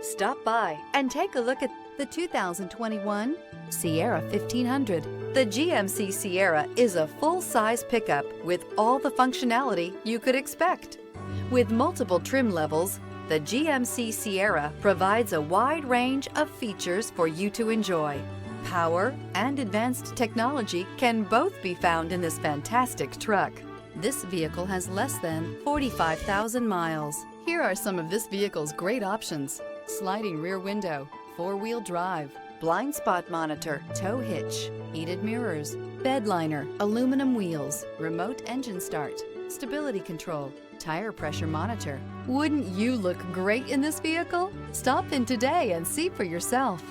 Stop by and take a look at the 2021 Sierra 1500. The GMC Sierra is a full-size pickup with all the functionality you could expect. With multiple trim levels, the GMC Sierra provides a wide range of features for you to enjoy. Power and advanced technology can both be found in this fantastic truck. This vehicle has less than 45,000 miles. Here are some of this vehicle's great options: sliding rear window, four-wheel drive, blind spot monitor, tow hitch, heated mirrors, bed liner, aluminum wheels, remote engine start, stability control, tire pressure monitor. Wouldn't you look great in this vehicle? Stop in today and see for yourself.